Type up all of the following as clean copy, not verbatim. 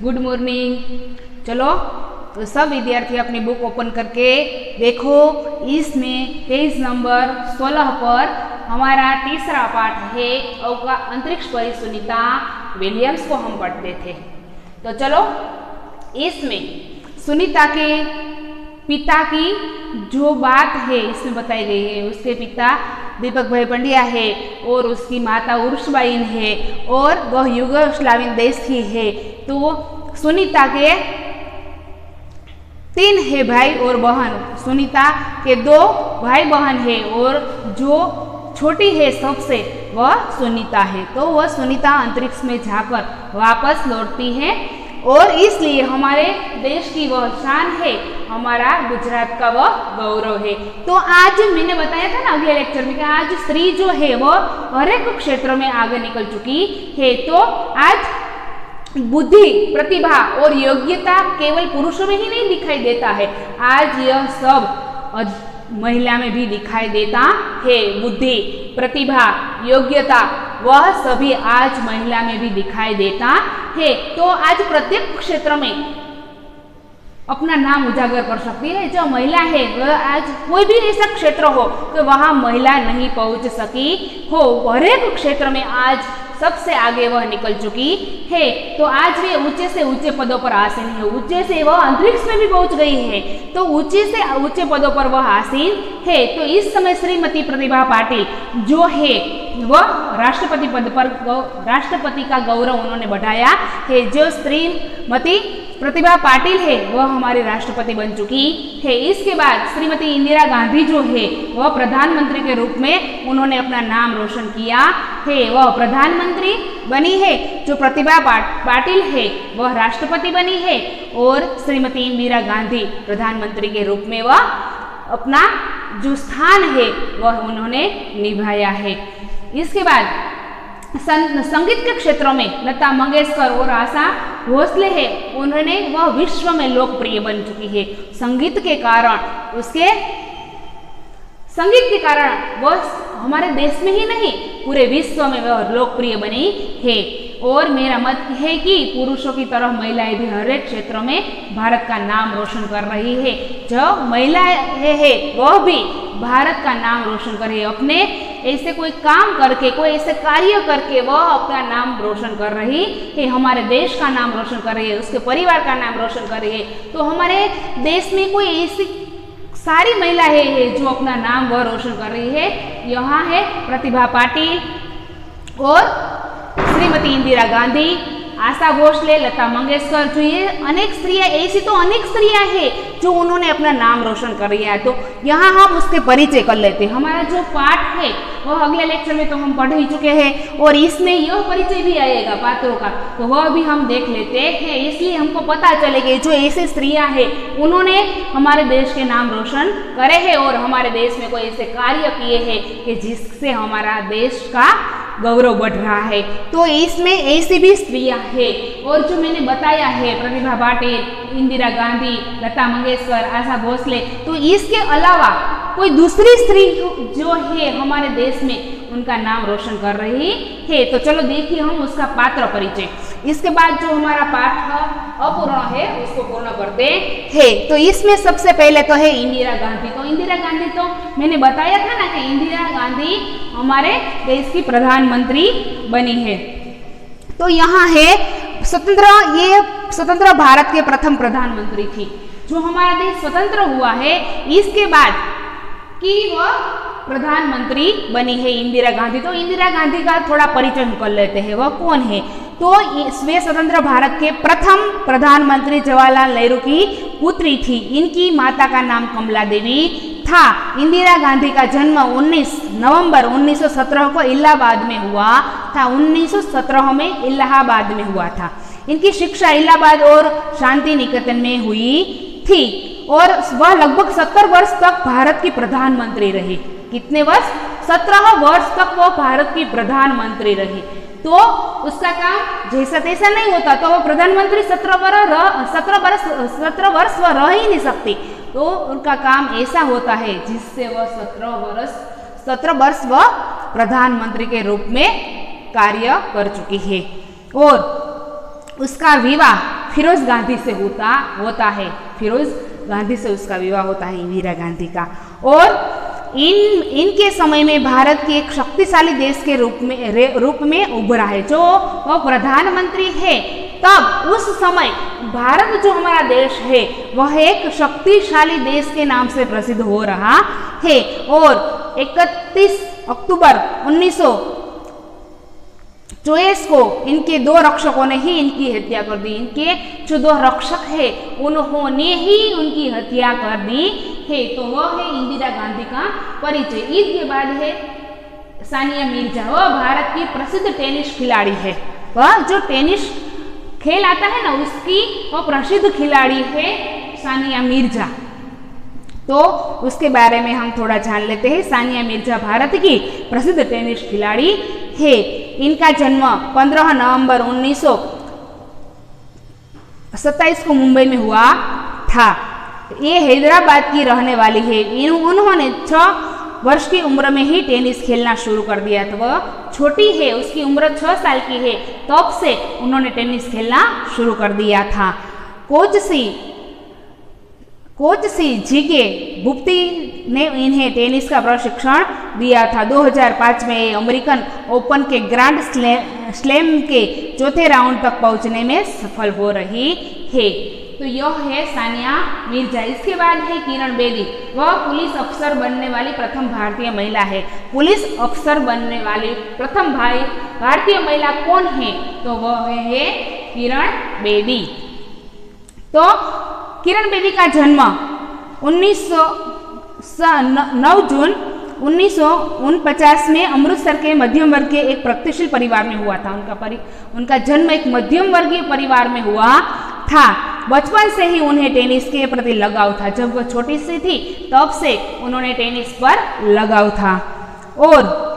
Good morning. चलो तो सब विद्यार्थी अपनी बुक ओपन करके देखो, इसमें पेज नंबर 16 पर हमारा तीसरा पाठ है अंतरिक्ष परी सुनीता विलियम्स को हम पढ़ते थे। तो चलो, इसमें सुनीता के पिता की जो बात है इसमें बताई गई है। उसके पिता दीपक भाई पंड्या है और उसकी माता उर्सबाइन है और वह युगोस्लावियन देश की है। तो सुनीता के 3 है भाई और बहन। सुनीता के 2 भाई बहन है और जो छोटी है सबसे वह सुनीता है। तो वह सुनीता अंतरिक्ष में जाकर वापस लौटती है और इसलिए हमारे देश की वह शान है, हमारा गुजरात का वह गौरव है। तो आज मैंने बताया था ना अगले लेक्चर में कि आज स्त्री जो है वह हर एक क्षेत्र में आगे निकल चुकी है। तो आज बुद्धि, प्रतिभा और योग्यता केवल पुरुषों में ही नहीं दिखाई देता है, आज यह सब महिला में भी दिखाई देता है। बुद्धि, प्रतिभा, योग्यता वह सभी आज महिला में भी दिखाई देता है। तो आज प्रत्येक क्षेत्र में अपना नाम उजागर कर सकती है। जो महिला है वह आज कोई भी ऐसा क्षेत्र हो कि वहां महिला नहीं पहुंच सकी हो, हर एक क्षेत्र में आज सबसे आगे वह निकल चुकी है। तो आज वे ऊंचे से ऊंचे पदों पर आसीन है, ऊंचे से वह अंतरिक्ष में भी पहुंच गई है। तो ऊंचे से ऊंचे पदों पर वह आसीन है। तो इस समय श्रीमती प्रतिभा पाटिल जो है वह राष्ट्रपति पद पर राष्ट्रपति का गौरव उन्होंने बढ़ाया है। जो श्रीमती प्रतिभा पाटिल है वह हमारी राष्ट्रपति बन चुकी है। इसके बाद श्रीमती इंदिरा गांधी जो है वह प्रधानमंत्री के रूप में उन्होंने अपना नाम रोशन किया है, वह प्रधानमंत्री बनी है। जो प्रतिभा पाटिल है वह राष्ट्रपति बनी है और श्रीमती इंदिरा गांधी प्रधानमंत्री के रूप में वह अपना जो स्थान है वह उन्होंने निभाया है। इसके बाद संगीत के क्षेत्रों में लता मंगेशकर और आशा भोसले है, उन्होंने वह विश्व में लोकप्रिय बन चुकी है। संगीत के कारण, उसके संगीत के कारण वह हमारे देश में ही नहीं पूरे विश्व में वह लोकप्रिय बनी है। और मेरा मत है कि पुरुषों की तरह महिलाएं भी हर एक क्षेत्र में भारत का नाम रोशन कर रही है। जो महिलाएं है वह भी भारत का नाम रोशन कर रही है। अपने ऐसे कोई काम करके, कोई ऐसे कार्य करके वह अपना नाम रोशन कर रही है, हमारे देश का नाम रोशन कर रही है, उसके परिवार का नाम रोशन कर रही है। तो हमारे देश में कोई ऐसी सारी महिलाएं है जो अपना नाम वह रोशन कर रही है। यहाँ है प्रतिभा पाटिल और श्रीमती इंदिरा गांधी, आशा भोसले, लता मंगेशकर, जो ये अनेक स्त्रियां, ऐसी तो अनेक स्त्रियां हैं जो उन्होंने अपना नाम रोशन कर लिया है। तो यहाँ हम उसके परिचय कर लेते हैं। हमारा जो पाठ है वह अगले लेक्चर में तो हम पढ़ ही चुके हैं और इसमें यह परिचय भी आएगा पात्रों का, तो वह भी हम देख लेते हैं। इसलिए हमको पता चलेगा जो ऐसे स्त्रियां हैं उन्होंने हमारे देश के नाम रोशन करे हैं और हमारे देश में कोई ऐसे कार्य किए हैं कि जिससे हमारा देश का गौरव बढ़ रहा है। तो इसमें ऐसी भी स्त्रियां हैं और जो मैंने बताया है प्रतिभा पाटिल, इंदिरा गांधी, लता मंगेशकर, आशा भोसले, तो इसके अलावा कोई दूसरी स्त्री जो है हमारे देश में उनका नाम रोशन कर रही है। तो चलो देखिए हम उसका पात्र परिचय। इसके बाद जो हमारा पाठ अपूर्ण है उसको पूर्ण करते हैं। तो इसमें सबसे पहले तो है इंदिरा गांधी। तो इंदिरा गांधी तो मैंने बताया था ना कि इंदिरा गांधी हमारे देश की प्रधानमंत्री बनी है। तो यहाँ है ये स्वतंत्र भारत के प्रथम प्रधानमंत्री थी। जो हमारा देश स्वतंत्र हुआ है इसके बाद कि वह प्रधानमंत्री बनी है इंदिरा गांधी। तो इंदिरा गांधी का थोड़ा परिचय कर लेते हैं, वह कौन है। तो वे स्वतंत्र भारत के प्रथम प्रधानमंत्री जवाहरलाल नेहरू की पुत्री थी। इनकी माता का नाम कमला देवी था। इंदिरा गांधी का जन्म 19 नवंबर 1917 को इलाहाबाद में हुआ था। 1917 में इलाहाबाद में हुआ था। इनकी शिक्षा इलाहाबाद और शांति निकेतन में हुई थी और वह लगभग 70 वर्ष तक भारत की प्रधानमंत्री रही। कितने वर्ष? 17 वर्ष तक वह भारत की प्रधानमंत्री रही। तो उसका काम जैसा तैसा नहीं होता, तो वह प्रधानमंत्री 17 वर्ष वह रह ही नहीं सकती। तो उनका काम ऐसा होता है जिससे वह 17 वर्ष वह प्रधानमंत्री के रूप में कार्य कर चुकी है। और उसका विवाह फिरोज गांधी से होता है। फिरोज गांधी से उसका विवाह होता है, इंदिरा गांधी का। और इनके समय में भारत के एक शक्तिशाली देश के रूप में उभरा है। जो वो प्रधानमंत्री है, तब उस समय भारत जो हमारा देश है वह एक शक्तिशाली देश के नाम से प्रसिद्ध हो रहा है। और 31 अक्टूबर 1924 को इनके 2 रक्षकों ने ही इनकी हत्या कर दी। इनके जो 2 रक्षक है उन्होंने ही उनकी हत्या कर दी है। तो वह है इंदिरा गांधी का परिचय। इसके बाद है सानिया मिर्जा। वह भारत की प्रसिद्ध टेनिस खिलाड़ी है। वह जो टेनिस खेल आता है ना, उसकी वह प्रसिद्ध खिलाड़ी है सानिया मिर्जा। तो उसके बारे में हम थोड़ा जान लेते हैं। सानिया मिर्जा भारत की प्रसिद्ध टेनिस खिलाड़ी है। इनका जन्म 15 नवंबर 1927 को मुंबई में हुआ था। ये हैदराबाद की रहने वाली है। उन्होंने 6 वर्ष की उम्र में ही टेनिस खेलना शुरू कर दिया था। वह छोटी है, उसकी उम्र 6 साल की है, तब से उन्होंने टेनिस खेलना शुरू कर दिया था। कोच सी जी.के. भुप्ती ने इन्हें टेनिस का प्रशिक्षण दिया था। 2005 में ये अमेरिकन ओपन के ग्रैंड स्लैम के चौथे राउंड तक पहुंचने में सफल हो रही है। तो यह है सानिया मिर्जा। इसके बाद है किरण बेदी। वह पुलिस अफसर बनने वाली प्रथम भारतीय महिला है। पुलिस अफसर बनने वाली प्रथम भारतीय महिला कौन है? तो वह है किरण बेदी। तो किरण बेदी का जन्म 9 जून 1949 में अमृतसर के मध्यम वर्ग के एक प्रगतिशील परिवार में हुआ था। उनका जन्म एक मध्यम वर्गीय परिवार में हुआ था। बचपन से ही उन्हें टेनिस के प्रति लगाव था। जब वह छोटी सी थी तब से उन्होंने टेनिस पर लगाव था। और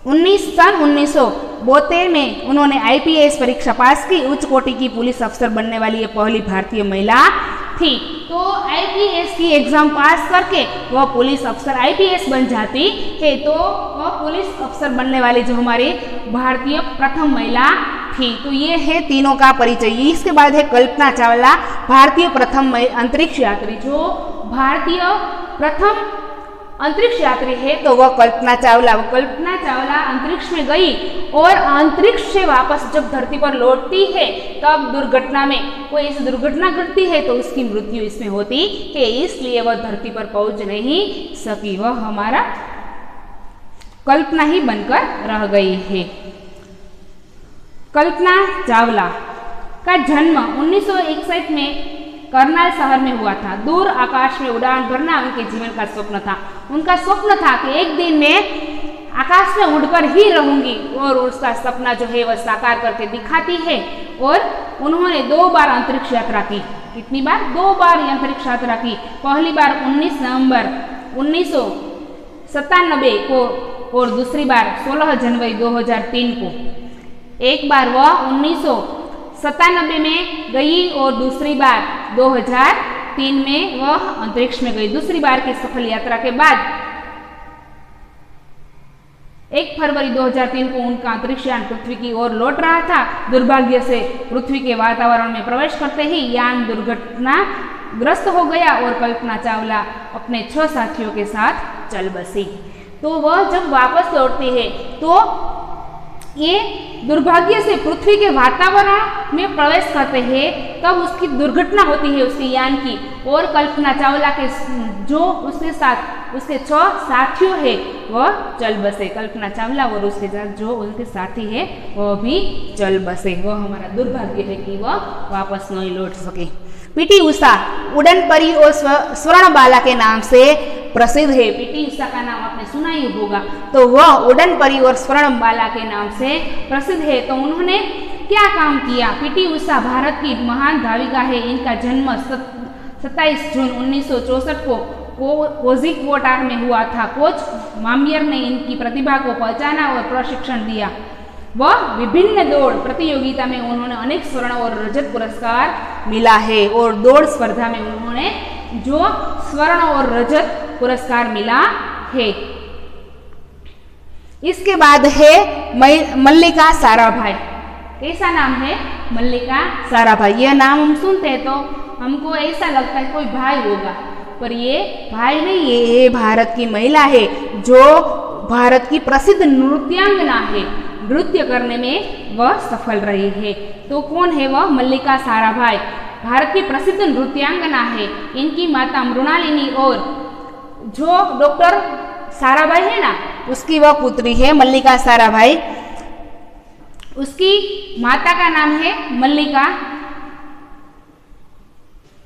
1972 में उन्होंने IPS परीक्षा पास की। उच्च कोटि की पुलिस अफसर बनने वाली ये पहली भारतीय महिला थी। तो IPS की एग्जाम पास करके वह पुलिस अफसर IPS बन जाती है। तो वह पुलिस अफसर बनने वाली जो हमारी भारतीय प्रथम महिला थी। तो ये है तीनों का परिचय। इसके बाद है कल्पना चावला, भारतीय प्रथम अंतरिक्ष यात्री। जो भारतीय प्रथम अंतरिक्ष यात्री है तो वह कल्पना चावला। अंतरिक्ष में गई और अंतरिक्ष से वापस जब धरती पर लौटती है तब दुर्घटना में कोई ऐसी दुर्घटना घटती है तो उसकी मृत्यु इसमें होती है, इसलिए वह धरती पर पहुंच नहीं सकी। वह हमारा कल्पना ही बनकर रह गई है। कल्पना चावला का जन्म 1961 में करनाल शहर में हुआ था। दूर आकाश में उड़ान भरना उनके जीवन का स्वप्न था। उनका स्वप्न था कि एक दिन मैं आकाश में उड़कर ही रहूंगी, और उसका सपना जो है वह साकार करके दिखाती है। और उन्होंने 2 बार अंतरिक्ष यात्रा की। कितनी बार? 2 बार अंतरिक्ष यात्रा की। पहली बार 19 नवंबर 1997 को और दूसरी बार 16 जनवरी 2003 को। एक बार वह 1997 में गई और दूसरी बार 2003 में वह अंतरिक्ष में गई। दूसरी बार की सफल यात्रा के बाद 1 फरवरी 2003 को उनका अंतरिक्ष यान पृथ्वी की ओर लौट रहा था। दुर्भाग्य से पृथ्वी के वातावरण में प्रवेश करते ही यान दुर्घटनाग्रस्त हो गया और कल्पना चावला अपने 6 साथियों के साथ चल बसी। तो वह जब वापस लौटती है तो ये दुर्भाग्य से पृथ्वी के वातावरण में प्रवेश करते हैं, तब उसकी दुर्घटना होती है उसके यान की। और कल्पना चावला के जो उसके 6 साथियों है वह चल बसे। कल्पना चावला और उसके साथ जो उनके साथी है वह भी चल बसे। वह हमारा दुर्भाग्य है कि वह वापस नहीं लौट सके। PT उषा उड़न परी और स्वर्ण बाला के नाम से प्रसिद्ध है। PT उषा का नाम आपने सुना ही होगा। तो वह उड़न परी और स्वर्ण बाला के नाम से प्रसिद्ध है। तो उन्होंने क्या काम किया? PT उषा भारत की महान धाविका है। इनका जन्म 27 जून 1964 को कोझिकोड में हुआ था। कोच मामियर ने इनकी प्रतिभा को पहचाना और प्रशिक्षण दिया। वह विभिन्न दौड़ प्रतियोगिता में उन्होंने अनेक स्वर्ण और रजत पुरस्कार मिला है। और दौड़ स्पर्धा में उन्होंने जो स्वर्ण और रजत पुरस्कार मिला है। इसके बाद है मल्लिका साराभाई। कैसा नाम है? मल्लिका साराभाई। यह नाम हम सुनते हैं तो हमको ऐसा लगता है कोई भाई होगा, पर ये भाई नहीं, ये भारत की महिला है जो भारत की प्रसिद्ध नृत्यांगना है। नृत्य करने में वह सफल रही है। तो कौन है वह? मल्लिका साराभाई भारत की प्रसिद्ध नृत्यांगना है। इनकी माता मृणालिनी और जो डॉक्टर साराभाई है ना, उसकी वह पुत्री है मल्लिका साराभाई। उसकी माता का नाम है मल्लिका।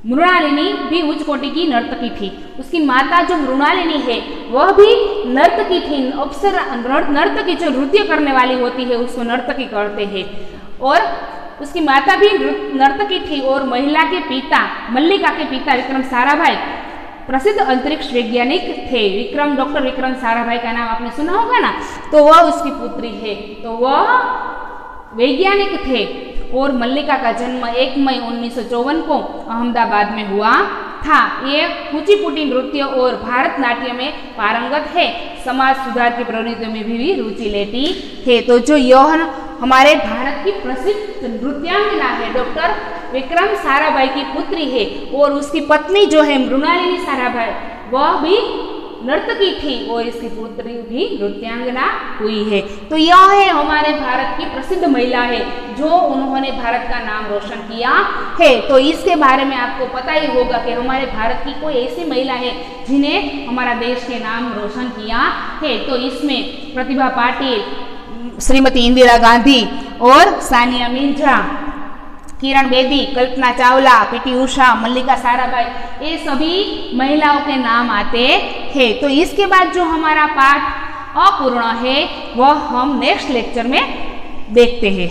मृणालिनी भी उच्च कोटि की नर्तकी थी। उसकी माता जो मृणालिनी है वह भी नर्तकी थी। अप्सरा नर्तकी जो नृत्य करने वाली होती है उसको नर्तकी कहते हैं। और उसकी माता भी नर्तकी थी और महिला के पिता, मल्लिका के पिता विक्रम साराभाई प्रसिद्ध अंतरिक्ष वैज्ञानिक थे। डॉक्टर विक्रम साराभाई का नाम आपने सुना होगा ना, तो वह उसकी पुत्री है। तो वह वैज्ञानिक थे। और मल्लिका का जन्म 1 मई 1954 को अहमदाबाद में हुआ था। ये कुचिपुड़ी नृत्य और भारतनाट्यम में पारंगत है। समाज सुधार की प्रवृत्तियों में भी रुचि लेती है। तो जो यह हमारे भारत की प्रसिद्ध नृत्यांगना है, डॉक्टर विक्रम साराभाई की पुत्री है। और उसकी पत्नी जो है मृणालिनी साराभाई, वह भी नर्तकी थी और इसकी पुत्री भी नृत्यांगना हुई है। तो यह है हमारे भारत की प्रसिद्ध महिला है जो उन्होंने भारत का नाम रोशन किया है। तो इसके बारे में आपको पता ही होगा कि हमारे भारत की कोई ऐसी महिला है जिन्हें हमारा देश के नाम रोशन किया है। तो इसमें प्रतिभा पाटिल, श्रीमती इंदिरा गांधी और सानिया मिर्जा, किरण बेदी, कल्पना चावला, पीटी उषा, मल्लिका साराभाई, ये सभी महिलाओं के नाम आते हैं। तो इसके बाद जो हमारा पाठ अपूर्ण है वह हम नेक्स्ट लेक्चर में देखते हैं।